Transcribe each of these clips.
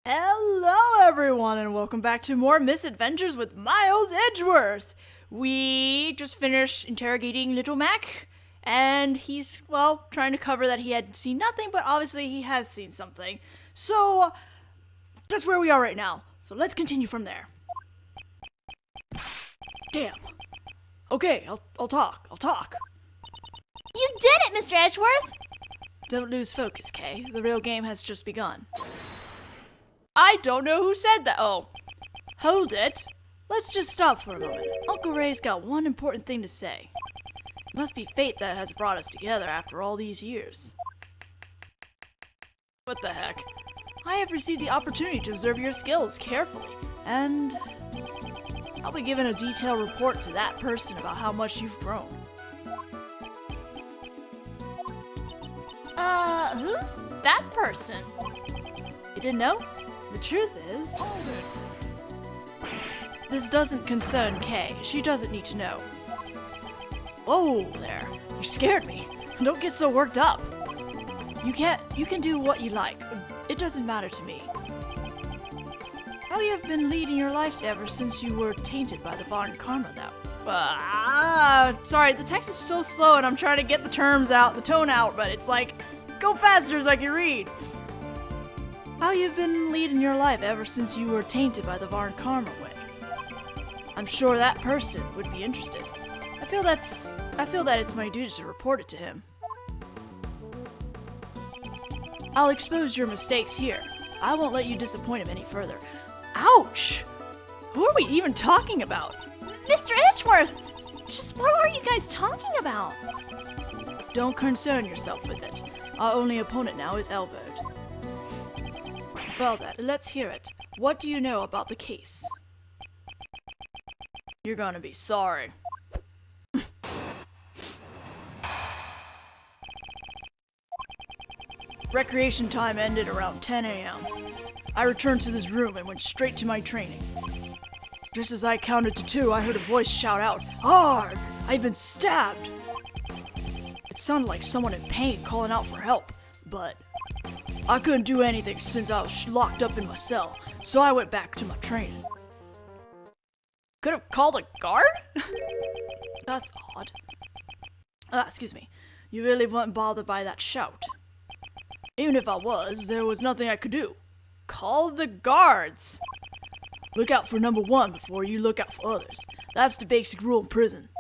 Hello everyone and welcome back to more Misadventures with Miles Edgeworth. We just finished interrogating Little Mac and he's, trying to cover that he had seen nothing, but obviously he has seen something. So, that's where we are right now. So let's continue from there. Damn. Okay, I'll talk. You did it, Mr. Edgeworth! Don't lose focus, Kay. The real game has just begun. I don't know who said that. Oh, hold it. Let's just stop for a moment. Uncle Ray's got one important thing to say. It must be fate that has brought us together after all these years. What the heck? I have received the opportunity to observe your skills carefully, and I'll be giving a detailed report to that person about how much you've grown. Who's that person? You didn't know? The truth is, this doesn't concern Kay. She doesn't need to know. Whoa there, you scared me. Don't get so worked up. You can do what you like. It doesn't matter to me. How you have been leading your lives ever since you were tainted by the Varn karma, though. Sorry, the text is so slow and I'm trying to get the tone out, but it's like, go faster so I can read. How you've been leading your life ever since you were tainted by the Varn karma way. I'm sure that person would be interested. I feel that it's my duty to report it to him. I'll expose your mistakes here. I won't let you disappoint him any further. Ouch! Who are we even talking about? Mr. Edgeworth! Just what are you guys talking about? Don't concern yourself with it. Our only opponent now is Elbert. Well then, let's hear it. What do you know about the case? You're gonna be sorry. Recreation time ended around 10 a.m. I returned to this room and went straight to my training. Just as I counted to 2, I heard a voice shout out, "Arg! I've been stabbed!" It sounded like someone in pain calling out for help, but I couldn't do anything since I was locked up in my cell, so I went back to my training. Could have called a guard? That's odd. Excuse me. You really weren't bothered by that shout. Even if I was, there was nothing I could do. Call the guards! Look out for number 1 before you look out for others. That's the basic rule in prison.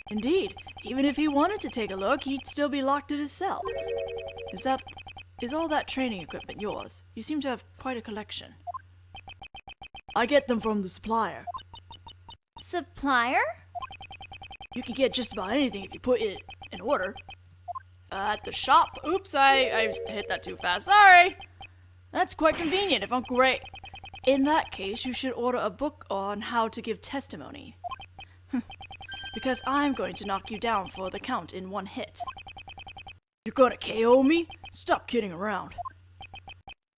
Indeed, even if he wanted to take a look, he'd still be locked in his cell. Is all that training equipment yours? You seem to have quite a collection. I get them from the supplier. Supplier? You can get just about anything if you put it in order. At the shop. Oops, I hit that too fast. Sorry! That's quite convenient if Uncle Ray... In that case, you should order a book on how to give testimony. Because I'm going to knock you down for the count in 1 hit. You're gonna KO me? Stop kidding around.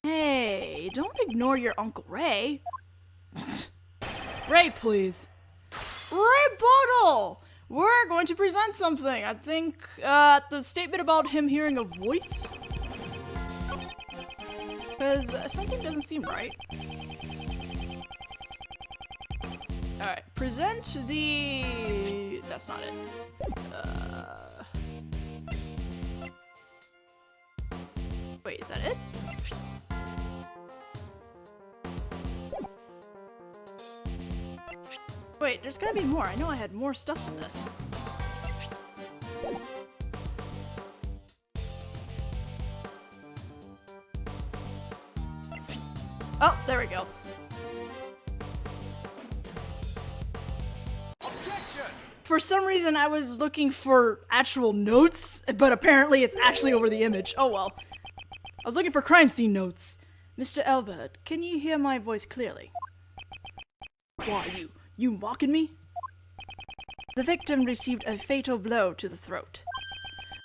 Hey, don't ignore your Uncle Ray. Ray, please. Rebuttal! We're going to present something. I think the statement about him hearing a voice. Because something doesn't seem right. Alright, present the... That's not it. Wait, is that it? Wait, there's gotta be more. I know I had more stuff than this. Oh, there we go. For some reason, I was looking for actual notes, but apparently it's actually over the image. Oh well. I was looking for crime scene notes. Mr. Elbert, can you hear my voice clearly? Why, you mocking me? The victim received a fatal blow to the throat,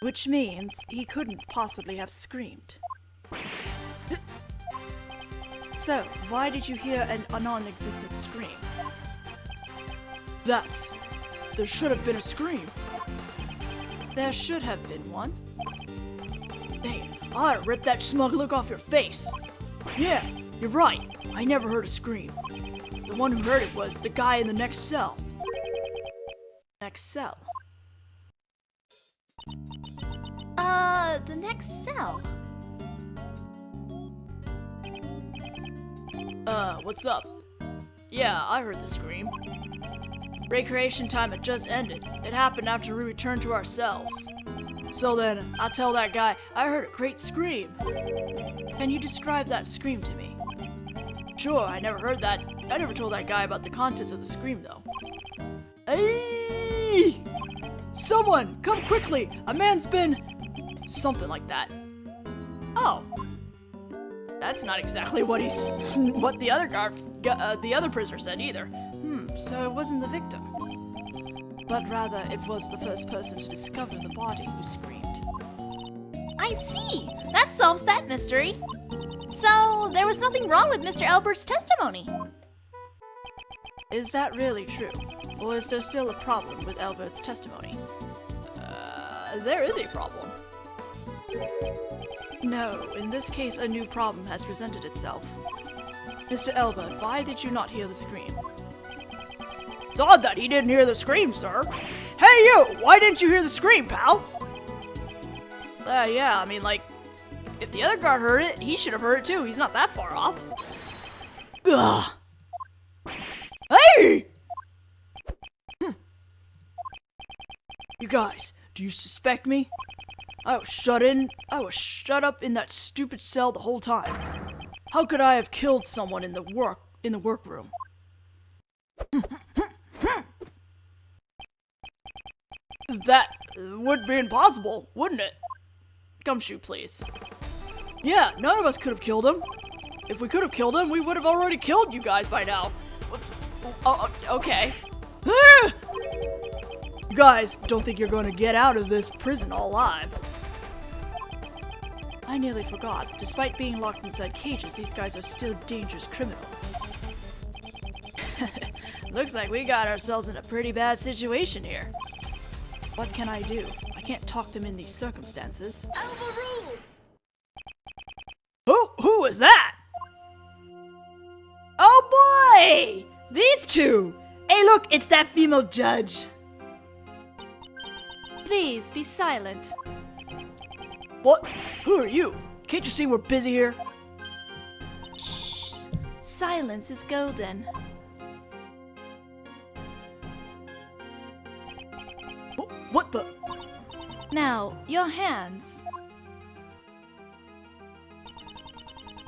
which means he couldn't possibly have screamed. So, why did you hear a non-existent scream? There should have been a scream. There should have been one. Dang, I ought to rip that smug look off your face. Yeah, You're right. I never heard a scream. The one who heard it was the guy in the next cell. Next cell? The next cell. What's up? Yeah, I heard the scream. Recreation time had just ended. It happened after we returned to our cells. So then, I tell that guy, I heard a great scream. Can you describe that scream to me? Sure, I never heard that. I never told that guy about the contents of the scream, though. Hey! Someone, come quickly! A man's been... something like that. Oh. That's not exactly what what the other prisoner said either. So it wasn't the victim. But rather, it was the first person to discover the body who screamed. I see! That solves that mystery. So, there was nothing wrong with Mr. Albert's testimony. Is that really true? Or is there still a problem with Albert's testimony? There is a problem. No, in this case a new problem has presented itself. Mr. Albert, why did you not hear the scream? It's odd that he didn't hear the scream, sir. Hey you! Why didn't you hear the scream, pal? Yeah, I mean, like, if the other guard heard it, he should have heard it too. He's not that far off. Ugh. Hey! You guys, do you suspect me? I was shut up in that stupid cell the whole time. How could I have killed someone in the workroom? That would be impossible, wouldn't it? Gumshoe, please. Yeah, none of us could have killed him. If we could have killed him, we would have already killed you guys by now. Oh, okay. You guys, don't think you're going to get out of this prison alive. I nearly forgot. Despite being locked inside cages, these guys are still dangerous criminals. Looks like we got ourselves in a pretty bad situation here. What can I do? I can't talk them in these circumstances. Overruled! Who was that? Oh boy! These two! Hey look, it's that female judge. Please be silent. What? Who are you? Can't you see we're busy here? Shh. Silence is golden. What the? Now, your hands.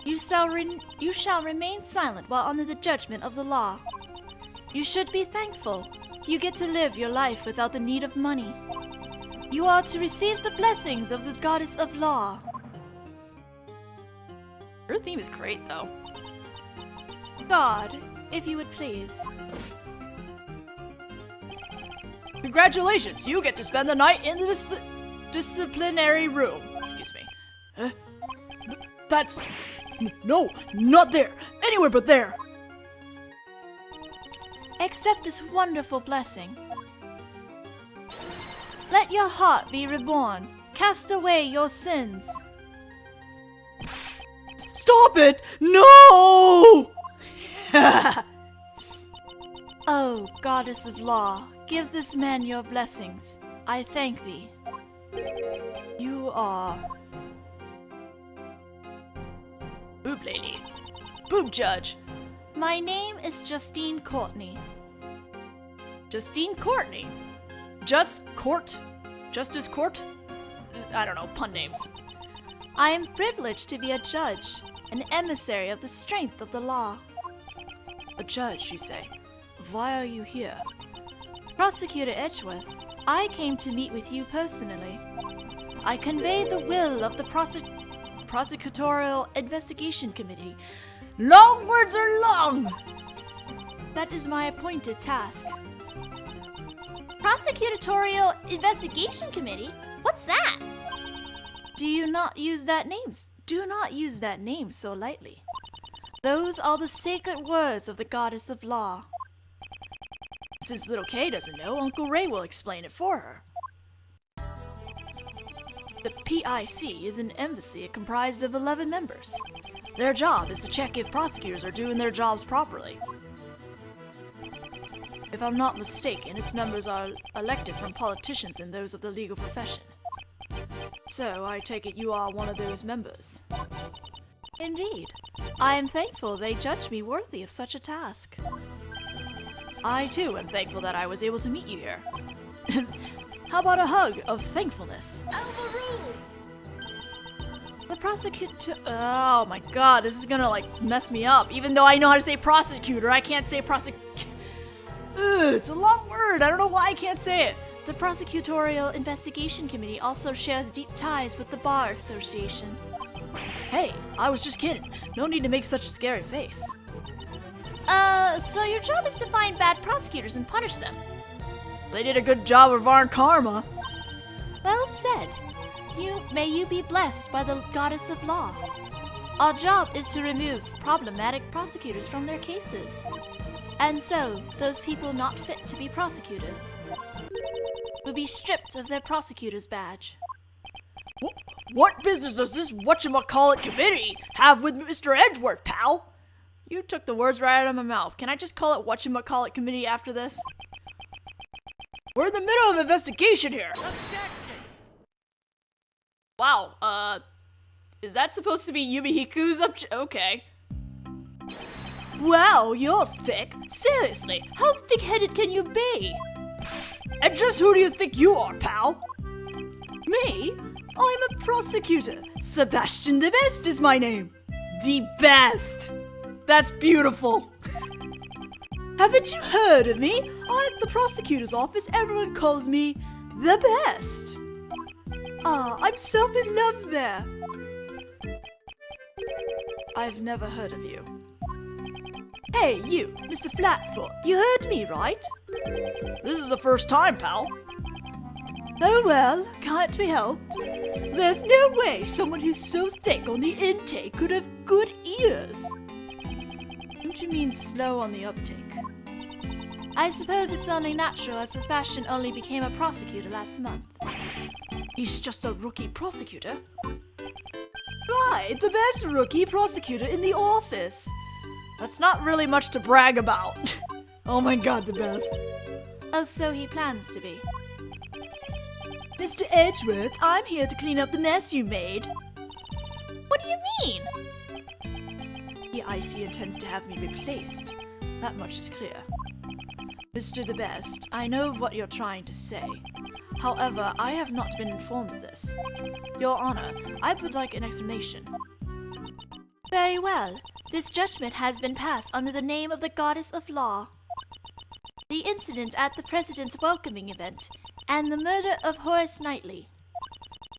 You shall remain silent while under the judgment of the law. You should be thankful. You get to live your life without the need of money. You are to receive the blessings of the goddess of law. Her theme is great, though. God, if you would please. Congratulations, you get to spend the night in the disciplinary room. Excuse me. Huh? That's... No, not there. Anywhere but there. Accept this wonderful blessing. Let your heart be reborn. Cast away your sins. Stop it! No! Oh, goddess of law, give this man your blessings. I thank thee. You are... Boob lady. Boob judge. My name is Justine Courtney. Justine Courtney. Just Court? Justice Court? I don't know, pun names. I am privileged to be a judge, an emissary of the strength of the law. A judge, you say? Why are you here? Prosecutor Edgeworth, I came to meet with you personally. I convey the will of the Prosecutorial Investigation Committee. Long words are long! That is my appointed task. Prosecutorial Investigation Committee? What's that? Do not use that name so lightly. Those are the sacred words of the goddess of law. Since little Kay doesn't know, Uncle Ray will explain it for her. The PIC is an embassy comprised of 11 members. Their job is to check if prosecutors are doing their jobs properly. If I'm not mistaken, its members are elected from politicians and those of the legal profession. So, I take it you are one of those members. Indeed. I am thankful they judged me worthy of such a task. I too am thankful that I was able to meet you here. How about a hug of thankfulness? OVERRULED! The prosecutor. Oh my god, this is gonna like mess me up. Even though I know how to say prosecutor, I can't say it's a long word. I don't know why I can't say it. The Prosecutorial Investigation Committee also shares deep ties with the Bar Association. Hey, I was just kidding. No need to make such a scary face. So your job is to find bad prosecutors and punish them. They did a good job of our karma. Well said. May you be blessed by the goddess of law. Our job is to remove problematic prosecutors from their cases. And so, those people not fit to be prosecutors will be stripped of their prosecutor's badge. What business does this whatchamacallit committee have with Mr. Edgeworth, pal? You took the words right out of my mouth. Can I just call it whatchamacallit committee after this? We're in the middle of an investigation here. Objection! Wow, is that supposed to be Yumihiku's okay. Wow, you're thick. Seriously, how thick-headed can you be? And just who do you think you are, pal? Me? I'm a prosecutor. Sebastian the Best is my name. The Best. That's beautiful. Haven't you heard of me? At the prosecutor's office, everyone calls me the best. Ah, I'm so in love there. I've never heard of you. Hey, you, Mr. Flatfoot, you heard me, right? This is the first time, pal. Oh well, can't be helped. There's no way someone who's so thick on the intake could have good ears. Don't you mean slow on the uptake? I suppose it's only natural as Sebastian only became a prosecutor last month. He's just a rookie prosecutor? Right, the best rookie prosecutor in the office. That's not really much to brag about. Oh my god, the best. Oh, so he plans to be. Mr. Edgeworth, I'm here to clean up the mess you made. What do you mean? The IC intends to have me replaced. That much is clear. Mr. the Best, I know what you're trying to say. However, I have not been informed of this. Your Honor, I would like an explanation. Very well. This judgment has been passed under the name of the Goddess of Law. The incident at the President's welcoming event and the murder of Horace Knightley.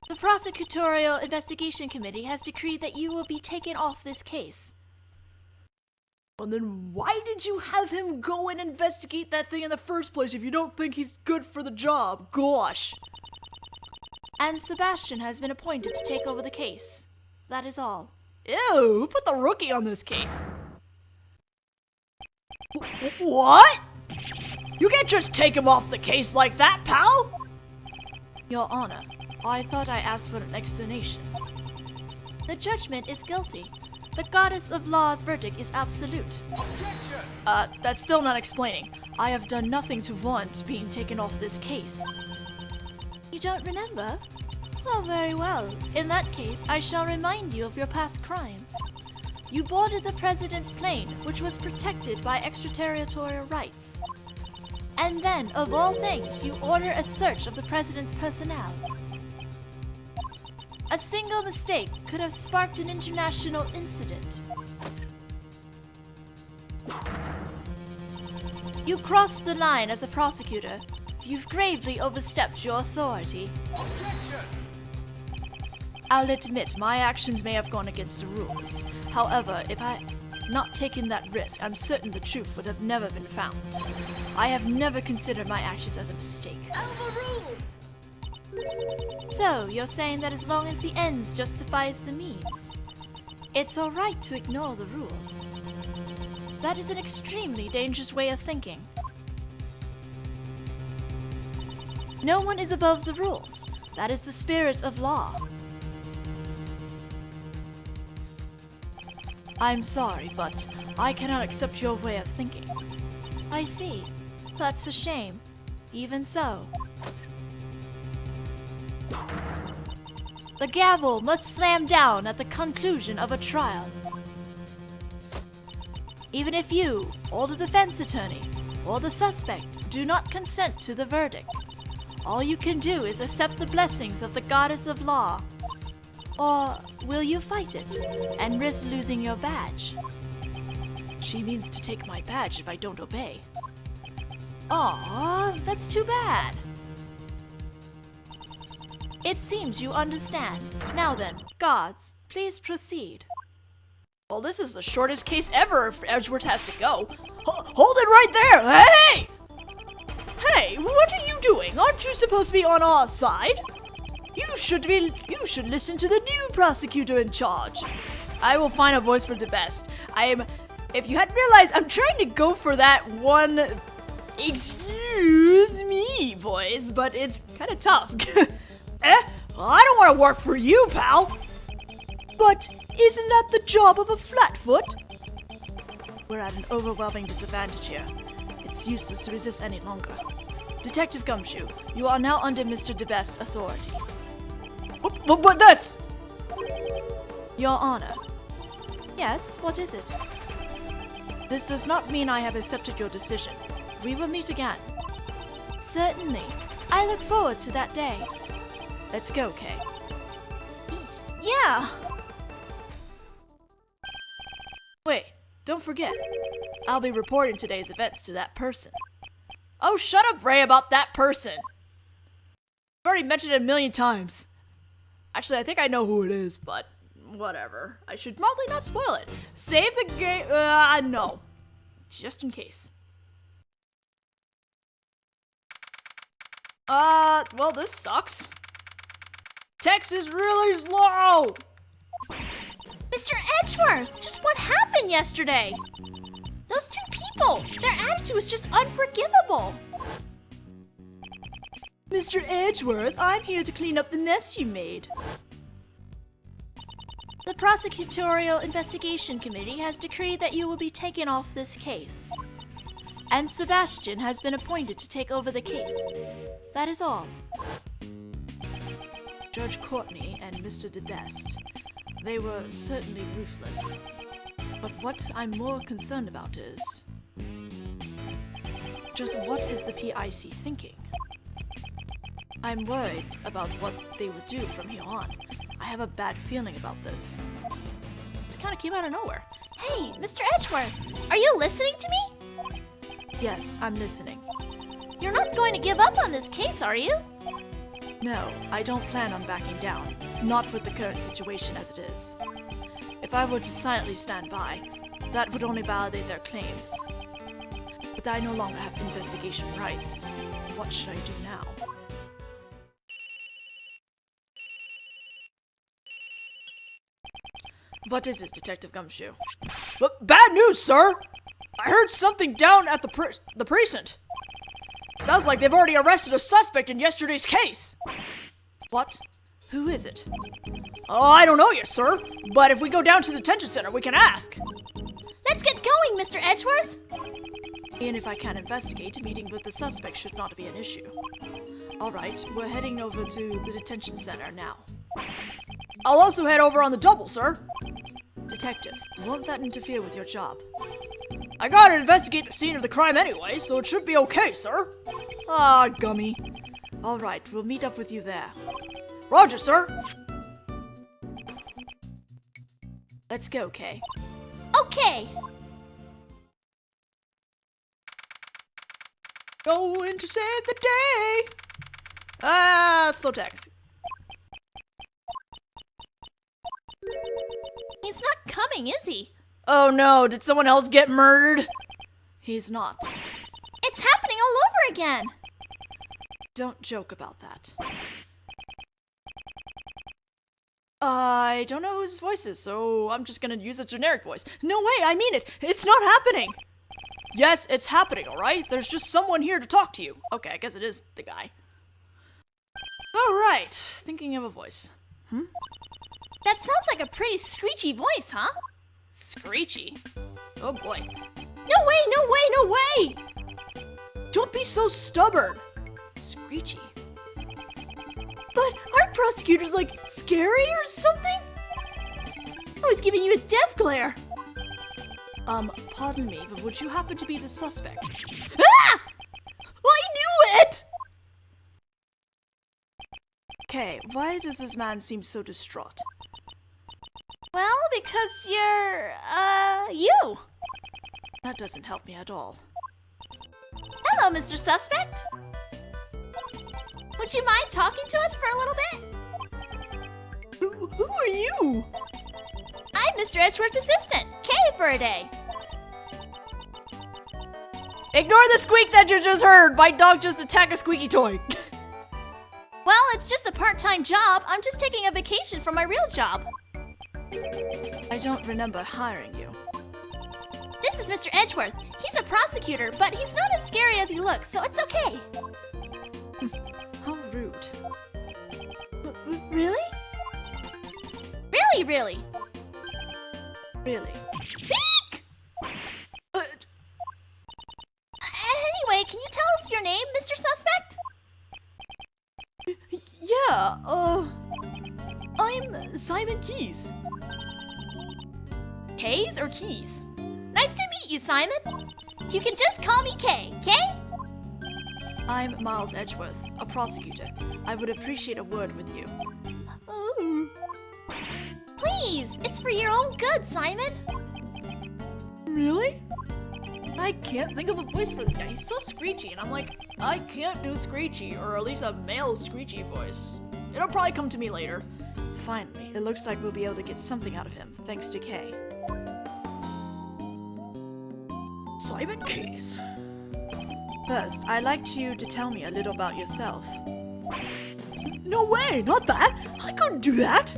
The Prosecutorial Investigation Committee has decreed that you will be taken off this case. Well, then why did you have him go and investigate that thing in the first place if you don't think he's good for the job? Gosh. And Sebastian has been appointed to take over the case. That is all. Ew, who put the rookie on this case? What? You can't just take him off the case like that, pal! Your Honor, I thought I asked for an explanation. The judgment is guilty. The Goddess of Law's verdict is absolute. Objection! That's still not explaining. I have done nothing to warrant being taken off this case. You don't remember? Oh, very well. In that case, I shall remind you of your past crimes. You boarded the President's plane, which was protected by extraterritorial rights. And then, of all things, you order a search of the President's personnel. A single mistake could have sparked an international incident. You crossed the line as a prosecutor. You've gravely overstepped your authority. Objection! I'll admit my actions may have gone against the rules. However, if I had not taken that risk, I'm certain the truth would have never been found. I have never considered my actions as a mistake. OVERRULED! So, you're saying that as long as the ends justifies the means, it's alright to ignore the rules. That is an extremely dangerous way of thinking. No one is above the rules. That is the spirit of law. I'm sorry, but I cannot accept your way of thinking. I see. That's a shame. Even so. The gavel must slam down at the conclusion of a trial. Even if you, or the defense attorney, or the suspect do not consent to the verdict, all you can do is accept the blessings of the goddess of law. Or will you fight it and risk losing your badge? She means to take my badge if I don't obey. Aw, that's too bad. It seems you understand. Now then, guards, please proceed. Well, this is the shortest case ever if Edgeworth has to go. Hold it right there! Hey! Hey, what are you doing? Aren't you supposed to be on our side? You should listen to the new prosecutor in charge. I will find a voice for the best. If you hadn't realized, I'm trying to go for that one excuse me voice, but it's kind of tough. I don't want to work for you, pal. But isn't that the job of a flatfoot? We're at an overwhelming disadvantage here. It's useless to resist any longer. Detective Gumshoe, you are now under Mr. DeBest's authority. But that's... Your Honor. Yes, what is it? This does not mean I have accepted your decision. We will meet again. Certainly. I look forward to that day. Let's go, Kay. Yeah. Wait, don't forget. I'll be reporting today's events to that person. Oh, shut up, Ray, about that person. I've already mentioned it a million times. Actually, I think I know who it is, but whatever. I should probably not spoil it. Save the game. No. Just in case. Well, this sucks. Text is really slow. Mr. Edgeworth, just what happened yesterday? Those two people, their attitude was just unforgivable. Mr. Edgeworth, I'm here to clean up the mess you made. The Prosecutorial Investigation Committee has decreed that you will be taken off this case. And Sebastian has been appointed to take over the case. That is all. Judge Courtney and Mr. DeBest, they were certainly ruthless. But what I'm more concerned about is... just what is the PIC thinking? I'm worried about what they would do from here on. I have a bad feeling about this. It kind of came out of nowhere. Hey, Mr. Edgeworth, are you listening to me? Yes, I'm listening. You're not going to give up on this case, are you? No, I don't plan on backing down. Not with the current situation as it is. If I were to silently stand by, that would only validate their claims. But I no longer have investigation rights. What should I do now? What is this, Detective Gumshoe? Bad news, sir! I heard something down at the precinct. Sounds like they've already arrested a suspect in yesterday's case. What? Who is it? Oh, I don't know yet, sir. But if we go down to the detention center, we can ask. Let's get going, Mr. Edgeworth. And if I can investigate, meeting with the suspect should not be an issue. All right, we're heading over to the detention center now. I'll also head over on the double, sir. Detective, won't that interfere with your job? I gotta investigate the scene of the crime anyway, so it should be okay, sir. Ah, gummy. All right, we'll meet up with you there. Roger, sir. Let's go, Kay. Okay. Going to save the day. Slow text. He's not coming, is he? Oh no, did someone else get murdered? He's not. It's happening all over again. Don't joke about that. I don't know whose voice is, so I'm just gonna use a generic voice. No way, I mean it. It's not happening. Yes, it's happening, alright? There's just someone here to talk to you. Okay, I guess it is the guy. Alright, thinking of a voice. That sounds like a pretty screechy voice, huh? Screechy? Oh boy. No way, no way, no way! Don't be so stubborn. Screechy. But aren't prosecutors, like, scary or something? I was giving you a death glare. Pardon me, but would you happen to be the suspect? Ah! Well, I knew it! Okay, why does this man seem so distraught? Well, because you're, you. That doesn't help me at all. Hello, Mr. Suspect. Would you mind talking to us for a little bit? Who are you? I'm Mr. Edgeworth's assistant, Kay, for a day. Ignore the squeak that you just heard! My dog just attacked a squeaky toy! Well, it's just a part-time job. I'm just taking a vacation from my real job. I don't remember hiring you. This is Mr. Edgeworth. He's a prosecutor, but he's not as scary as he looks, so it's okay. How rude. Really? Really, really? Really? Eek! Anyway, can you tell us your name, Mr. Suspect? Yeah, I'm Simon Keys. Kays or Keys? Nice to meet you, Simon. You can just call me Kay, Kay? I'm Miles Edgeworth, a prosecutor. I would appreciate a word with you. Oh. Please, it's for your own good, Simon. Really? I can't think of a voice for this guy. He's so screechy, and I'm like, I can't do screechy, or at least a male screechy voice. It'll probably come to me later. Finally, it looks like we'll be able to get something out of him, thanks to Kay. Simon Keys. First, I'd like you to tell me a little about yourself. No way, not that! I couldn't do that!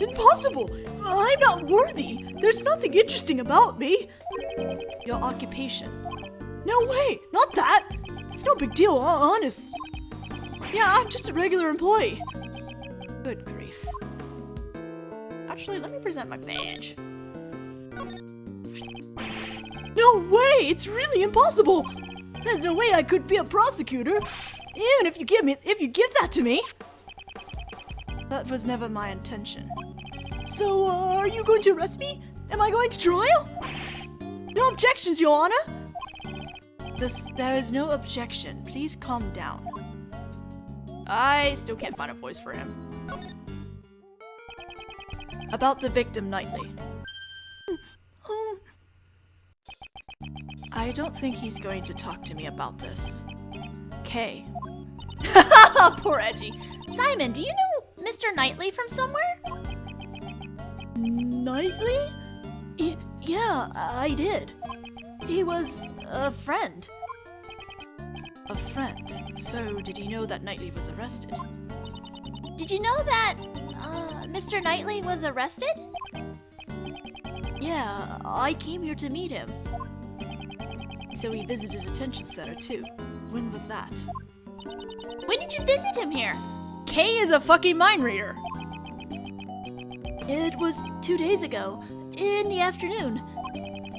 Impossible! I'm not worthy! There's nothing interesting about me! Your occupation. No way, not that! It's no big deal, honest. Yeah, I'm just a regular employee. Good grief. Actually, let me present my badge. No way! It's really impossible! There's no way I could be a prosecutor! Even if you give that to me! That was never my intention. So, are you going to arrest me? Am I going to trial? No objections, Your Honor! There is no objection. Please calm down. I still can't find a voice for him. About the victim, Knightley. I don't think he's going to talk to me about this. Kay. Poor Edgy. Simon, do you know Mr. Knightley from somewhere? Knightley? Yeah, I did. He was a friend. A friend? So, did he know that Knightley was arrested? Did you know that, Mr. Knightley was arrested? Yeah, I came here to meet him. So he visited a detention center too. When was that? When did you visit him here? Kay is a fucking mind reader! It was 2 days ago, in the afternoon.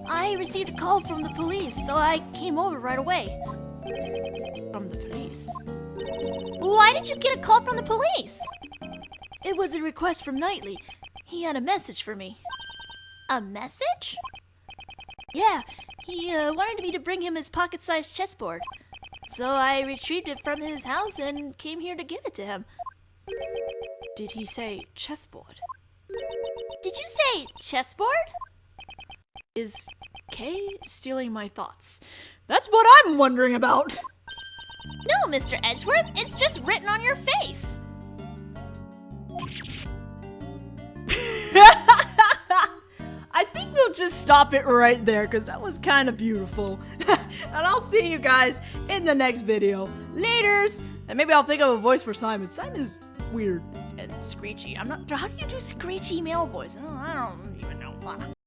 I received a call from the police, so I came over right away. From the police? Why did you get a call from the police? It was a request from Knightley. He had a message for me. A message? Yeah, he wanted me to bring him his pocket-sized chessboard. So I retrieved it from his house and came here to give it to him. Did he say chessboard? Did you say chessboard? Is Kay stealing my thoughts? That's what I'm wondering about! No, Mr. Edgeworth, it's just written on your face. I think we'll just stop it right there because that was kind of beautiful. And I'll see you guys in the next video. Laters! And maybe I'll think of a voice for Simon. Simon's weird and screechy. I'm not. How do you do screechy male voice? I don't even know.